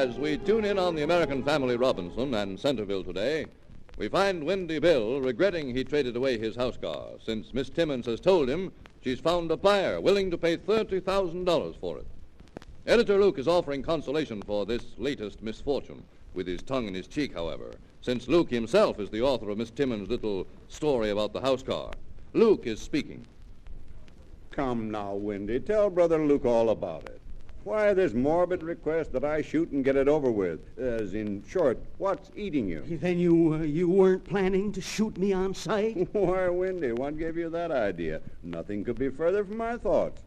As we tune in on the American Family Robinson and Centerville today, we find Windy Bill regretting he traded away his house car, since Miss Timmons has told him she's found a buyer willing to pay $30,000 for it. Editor Luke is offering consolation for this latest misfortune, with his tongue in his cheek, however, since Luke himself is the author of Miss Timmons' little story about the house car. Luke is speaking. Come now, Windy, tell Brother Luke all about it. Why this morbid request that I shoot and get it over with? As in short, what's eating you? Then you weren't planning to shoot me on sight? Why, Windy, what gave you that idea? Nothing could be further from my thoughts.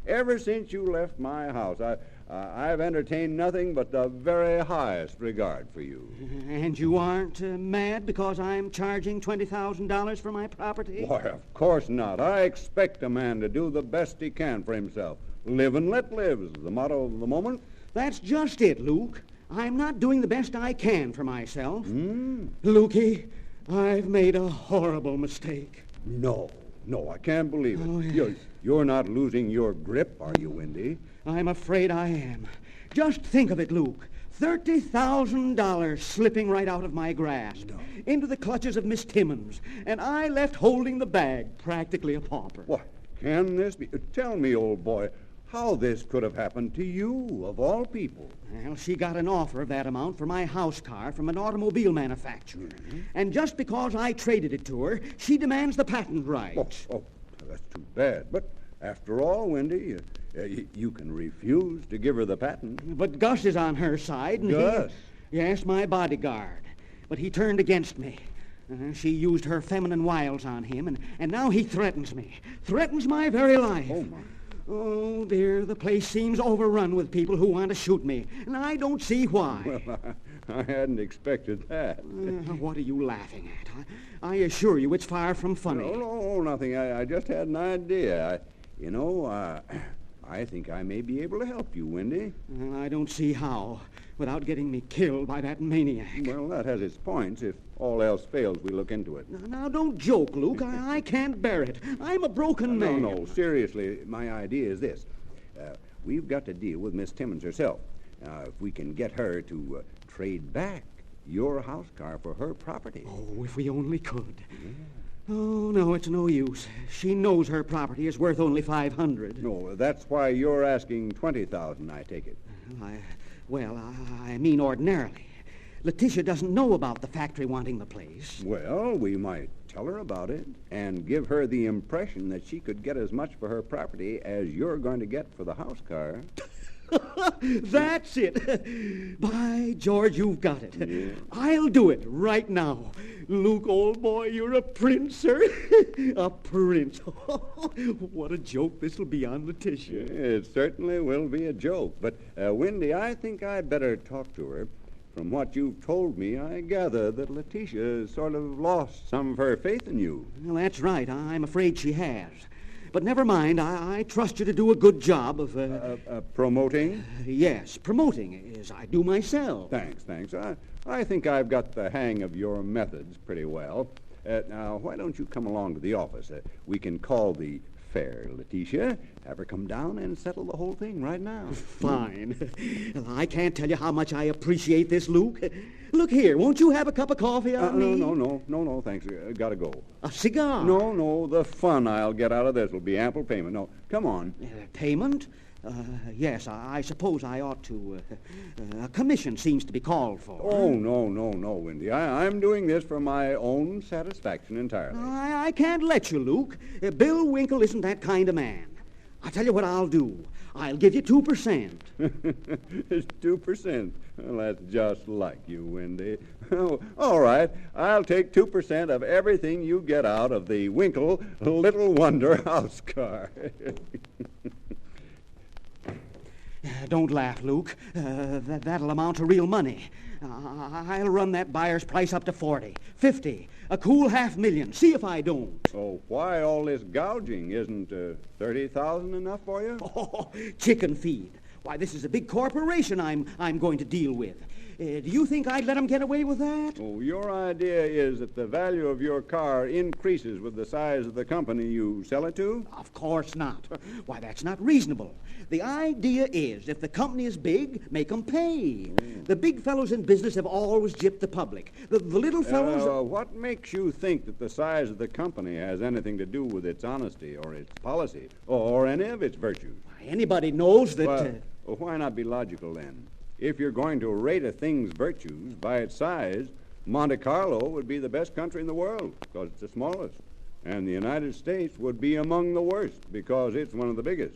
Ever since you left my house, I've entertained nothing but the very highest regard for you. And you aren't mad because I'm charging $20,000 for my property? Why, of course not. I expect a man to do the best he can for himself. Live and let live is the motto of the moment. That's just it, Luke. I'm not doing the best I can for myself. Lukey, I've made a horrible mistake. No, I can't believe it. Oh, yes. You're not losing your grip, are you, Windy? I'm afraid I am. Just think of it, Luke. $30,000 slipping right out of my grasp into the clutches of Miss Timmons, and I left holding the bag, practically a pauper. What can this be? Tell me, old boy, how this could have happened to you, of all people. Well, she got an offer of that amount for my house car from an automobile manufacturer. And just because I traded it to her, she demands the patent rights. Oh, that's too bad. But after all, Windy, you can refuse to give her the patent. But Gus is on her side. And Gus? Yes, my bodyguard. But he turned against me. She used her feminine wiles on him, and now he threatens me. Threatens my very life. Oh, my. Oh, dear, the place seems overrun with people who want to shoot me, and I don't see why. Well, I hadn't expected that. What are you laughing at? I assure you it's far from funny. No, nothing. I just had an idea. I think I may be able to help you, Windy. I don't see how, without getting me killed by that maniac. Well, that has its points. If all else fails, we look into it. Now don't joke, Luke. I can't bear it. I'm a broken man. No, seriously, my idea is this. We've got to deal with Miss Timmons herself. If we can get her to trade back your house car for her property. Oh, if we only could. Yeah. Oh, no, it's no use. She knows her property is worth only $500. No, that's why you're asking $20,000, I take it. I mean ordinarily. Letitia doesn't know about the factory wanting the place. Well, we might tell her about it and give her the impression that she could get as much for her property as you're going to get for the house car. That's it. By George, you've got it. Yeah. I'll do it right now. Luke, old boy, you're a prince, sir. A prince. What a joke this will be on Letitia. It certainly will be a joke. But, Windy, I think I'd better talk to her. From what you've told me, I gather that Letitia sort of lost some of her faith in you. Well, that's right. I'm afraid she has. But never mind, I trust you to do a good job of... promoting? Yes, promoting, as I do myself. Thanks. I think I've got the hang of your methods pretty well. Now, why don't you come along to the office? We can call the fair Letitia, have her come down and settle the whole thing right now. Fine. I can't tell you how much I appreciate this, Luke. Look here, won't you have a cup of coffee on me? No, thanks. Gotta go. A cigar? No, the fun I'll get out of this will be ample payment. No, come on. Payment? Yes, I suppose I ought to. A commission seems to be called for. Oh, no, Windy. I'm doing this for my own satisfaction entirely. I can't let you, Luke. Bill Winkle isn't that kind of man. I'll tell you what I'll do. I'll give you 2%. It's 2%. Well, that's just like you, Windy. Oh, all right. I'll take 2% of everything you get out of the Winkle Little Wonder house car. Don't laugh, Luke. That'll amount to real money. I'll run that buyer's price up to 40, 50, a cool $500,000. See if I don't. So why all this gouging? Isn't $30,000 enough for you? Oh, chicken feed. Why, this is a big corporation I'm going to deal with. Do you think I'd let 'em get away with that? Oh, your idea is that the value of your car increases with the size of the company you sell it to? Of course not. Why, that's not reasonable. The idea is, if the company is big, make 'em pay. The big fellows in business have always gypped the public. The little fellows... What makes you think that the size of the company has anything to do with its honesty or its policy or any of its virtues? Anybody knows that... Well, why not be logical then? If you're going to rate a thing's virtues by its size, Monte Carlo would be the best country in the world because it's the smallest. And the United States would be among the worst because it's one of the biggest.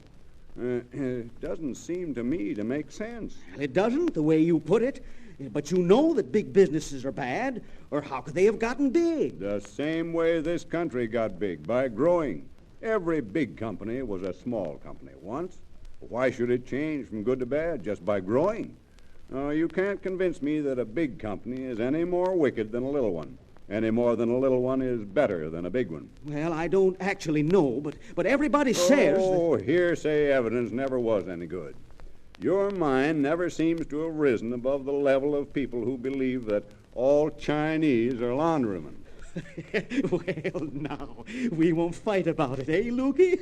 It doesn't seem to me to make sense. It doesn't, the way you put it. But you know that big businesses are bad, or how could they have gotten big? The same way this country got big, by growing. Every big company was a small company once. Why should it change from good to bad just by growing? You can't convince me that a big company is any more wicked than a little one, any more than a little one is better than a big one. Well, I don't actually know, but everybody says... Oh, hearsay evidence never was any good. Your mind never seems to have risen above the level of people who believe that all Chinese are laundrymen. Well, now, we won't fight about it, eh, Lukey?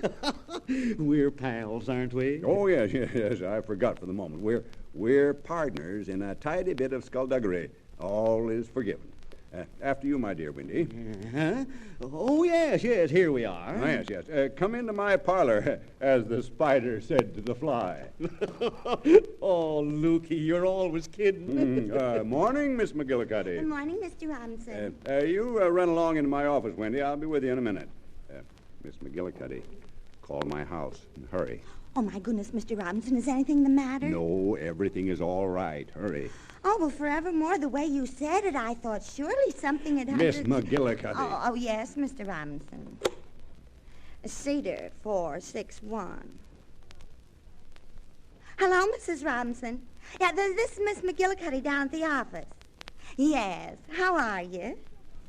We're pals, aren't we? Oh, yes, I forgot for the moment. We're partners in a tidy bit of skullduggery. All is forgiven. After you, my dear Windy. Huh? Oh, yes, here we are. Oh, yes. Come into my parlor, as the spider said to the fly. Oh, Lukey, you're always kidding. Morning, Miss McGillicuddy. Good morning, Mr. Robinson. You run along into my office, Wendy. I'll be with you in a minute. Miss McGillicuddy, call my house and hurry. Oh, my goodness, Mr. Robinson, is anything the matter? No, everything is all right. Hurry. Oh, well, forevermore, the way you said it, I thought surely something had happened. Miss McGillicuddy. Oh, yes, Mr. Robinson. Cedar 461. Hello, Mrs. Robinson. Yeah, this is Miss McGillicuddy down at the office. Yes, how are you?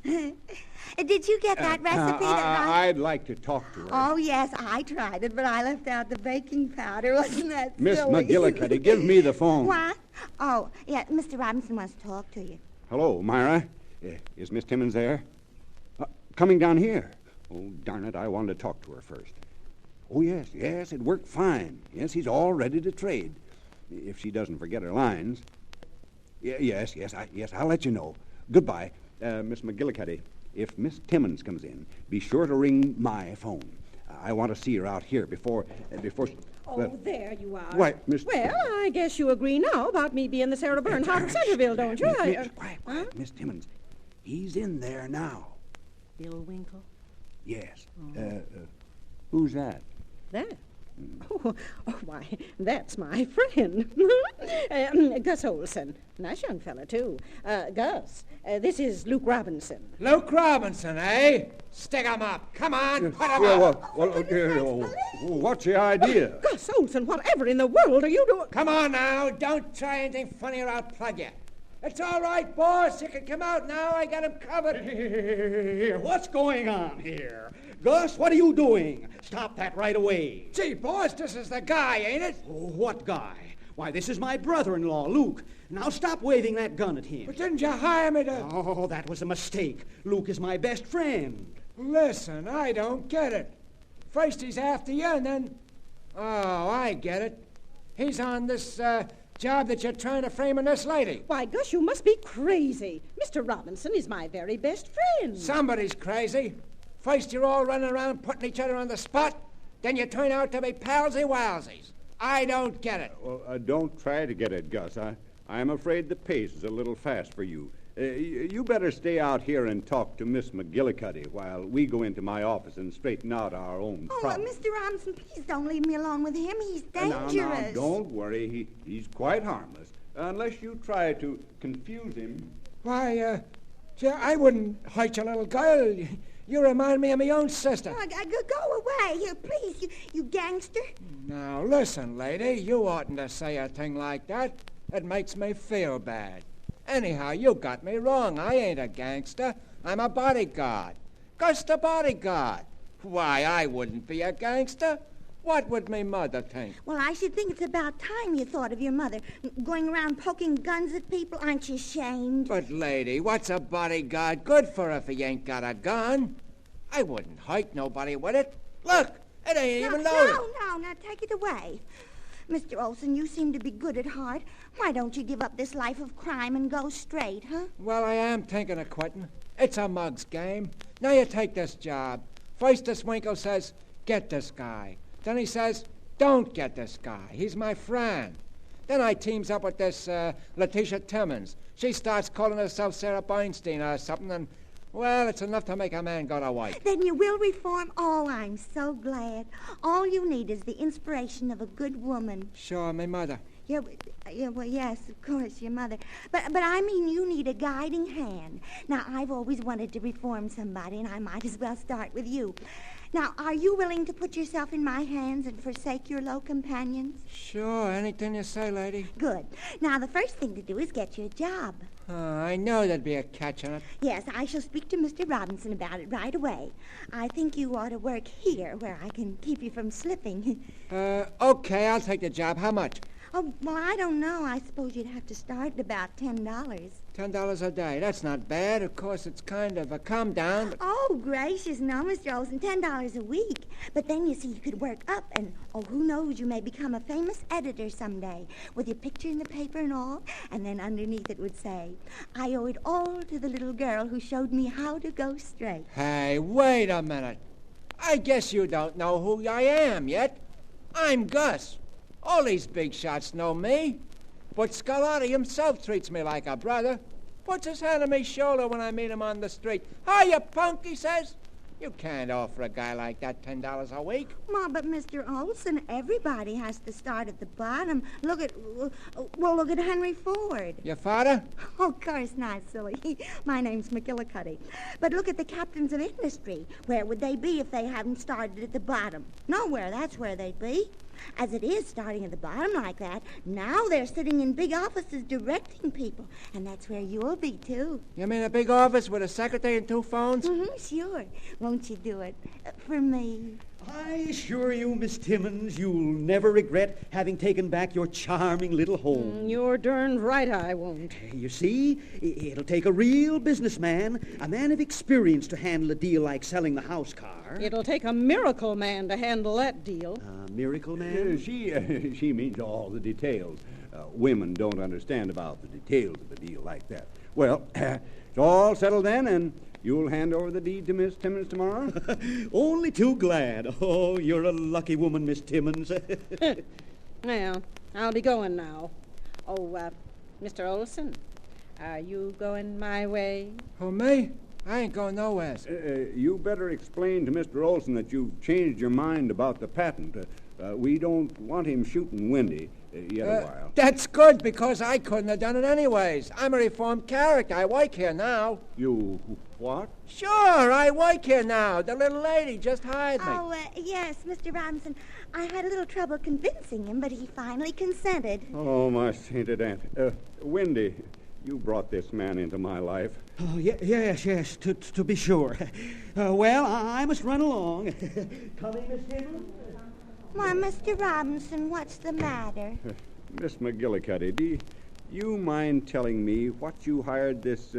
Did you get that recipe I'd like to talk to her. Oh, yes, I tried it, but I left out the baking powder. Wasn't that Miss silly? McGillicuddy, give me the phone. What? Oh, yeah, Mr. Robinson wants to talk to you. Hello, Myra. Is Miss Timmons there? Coming down here. Oh, darn it, I wanted to talk to her first. Oh, yes, it worked fine. Yes, he's all ready to trade. If she doesn't forget her lines. Yes, I'll let you know. Goodbye. Miss McGillicuddy, if Miss Timmons comes in, be sure to ring my phone. I want to see her out here before she... Oh, there you are. Why, Miss... Well, I guess you agree now about me being the Sarah Bernhardt of Centerville, don't you? Quiet, Miss Timmons. He's in there now. Bill Winkle? Yes. Who's that? That? Oh, why, that's my friend. Gus Olson. Nice young fella, too. Gus, this is Luke Robinson. Luke Robinson, eh? Stick 'em up. Come on, put 'em up. What's the idea? Gus Olson, whatever in the world are you doing? Come on now. Don't try anything funny or I'll plug you. It's all right, boss. You can come out now. I got him covered. Here, what's going on here? Gus, what are you doing? Stop that right away. Gee, boss, this is the guy, ain't it? Oh, what guy? Why, this is my brother-in-law, Luke. Now stop waving that gun at him. But didn't you hire me to... Oh, that was a mistake. Luke is my best friend. Listen, I don't get it. First he's after you, and then... Oh, I get it. He's on this, job that you're trying to frame on this lady. Why, Gus, you must be crazy. Mr. Robinson is my very best friend. Somebody's crazy. First you're all running around putting each other on the spot, then you turn out to be palsy-walsies. I don't get it. Well, don't try to get it, Gus. I'm afraid the pace is a little fast for you. You better stay out here and talk to Miss McGillicuddy while we go into my office and straighten out our own problems. Mr. Robinson, please don't leave me alone with him. He's dangerous. Now, don't worry. He's quite harmless, unless you try to confuse him. Why, I wouldn't hurt your little girl. You remind me of my own sister. Oh, go away. Here, please, you gangster. Now, listen, lady, you oughtn't to say a thing like that. It makes me feel bad. Anyhow, you got me wrong. I ain't a gangster. I'm a bodyguard. Gus the bodyguard. Why, I wouldn't be a gangster. What would me mother think? Well, I should think it's about time you thought of your mother. Going around poking guns at people, aren't you ashamed? But, lady, what's a bodyguard good for if he ain't got a gun? I wouldn't hurt nobody with it. Look, it ain't even loaded. No, now take it away. Mr. Olson, you seem to be good at heart. Why don't you give up this life of crime and go straight, huh? Well, I am thinking of quitting. It's a mug's game. Now you take this job. First, this Winkle says, get this guy. Then he says, don't get this guy. He's my friend. Then I teams up with this Letitia Timmons. She starts calling herself Sarah Bernstein or something, and, well, it's enough to make a man go to white. Then you will reform? Oh, I'm so glad. All you need is the inspiration of a good woman. Sure, my mother. Yeah, well, yes, of course, your mother. But I mean, you need a guiding hand. Now, I've always wanted to reform somebody, and I might as well start with you. Now, are you willing to put yourself in my hands and forsake your low companions? Sure, anything you say, lady. Good. Now, the first thing to do is get you a job. I know there'd be a catch on it. Yes, I shall speak to Mr. Robinson about it right away. I think you ought to work here where I can keep you from slipping. Okay, I'll take the job. How much? Oh, well, I don't know. I suppose you'd have to start at about $10. $10 a day. That's not bad. Of course, it's kind of a come down. But... Oh, gracious, no, Mr. Olson, $10 a week. But then, you see, you could work up, and, oh, who knows, you may become a famous editor someday, with your picture in the paper and all, and then underneath it would say, I owe it all to the little girl who showed me how to go straight. Hey, wait a minute. I guess you don't know who I am yet. I'm Gus. All these big shots know me. But Scarlatti himself treats me like a brother. Puts his hand on my shoulder when I meet him on the street. Hiya, punk, he says. You can't offer a guy like that $10 a week. Ma, but Mr. Olson, everybody has to start at the bottom. Look at Henry Ford. Your father? Oh, of course not, silly. My name's McGillicuddy. But look at the captains of industry. Where would they be if they hadn't started at the bottom? Nowhere, that's where they'd be. As it is, starting at the bottom like that, now they're sitting in big offices directing people. And that's where you'll be, too. You mean a big office with a secretary and 2 phones? Mm-hmm, sure. Won't you do it for me? I assure you, Miss Timmons, you'll never regret having taken back your charming little home. You're darned right I won't. You see, it'll take a real businessman, a man of experience to handle a deal like selling the house car. It'll take a miracle man to handle that deal. A miracle man? She means all the details. Women don't understand about the details of a deal like that. Well, it's all settled then, and you'll hand over the deed to Miss Timmons tomorrow? Only too glad. Oh, you're a lucky woman, Miss Timmons. Well, I'll be going now. Oh, Mr. Olson, are you going my way? Who, me? I ain't going nowhere. You better explain to Mr. Olson that you've changed your mind about the patent. We don't want him shooting Wendy yet a while. That's good, because I couldn't have done it anyways. I'm a reformed character. I work here now. You what? Sure, I work here now. The little lady just hired me. Oh, yes, Mr. Robinson. I had a little trouble convincing him, but he finally consented. Oh, my sainted aunt. Wendy, you brought this man into my life. Oh, yes, to be sure. Well, I must run along. Coming, Miss Timmons? Why, Mr. Robinson, what's the matter? Miss McGillicuddy, do you mind telling me what you hired this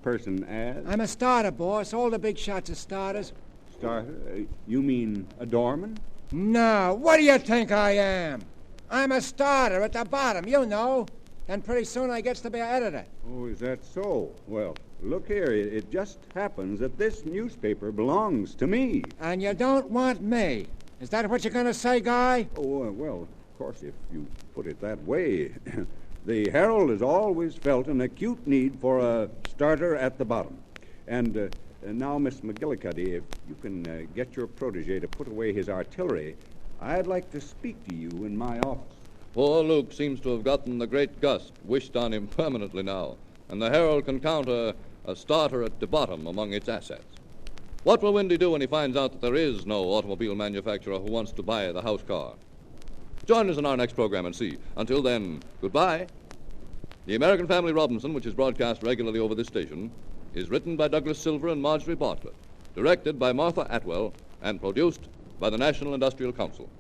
person as? I'm a starter, boss. All the big shots are starters. Starter? You mean a doorman? No, what do you think I am? I'm a starter at the bottom, you know. And pretty soon I gets to be an editor. Oh, is that so? Well, look here, it just happens that this newspaper belongs to me. And you don't want me. Is that what you're going to say, Guy? Oh, well, of course, if you put it that way. The Herald has always felt an acute need for a starter at the bottom. And now, Miss McGillicuddy, if you can get your protege to put away his artillery, I'd like to speak to you in my office. Poor Luke seems to have gotten the great gust wished on him permanently now, and the Herald can count a starter at the bottom among its assets. What will Wendy do when he finds out that there is no automobile manufacturer who wants to buy the house car? Join us in our next program and see. Until then, goodbye. The American Family Robinson, which is broadcast regularly over this station, is written by Douglas Silver and Marjorie Bartlett, directed by Martha Atwell, and produced by by the National Industrial Council.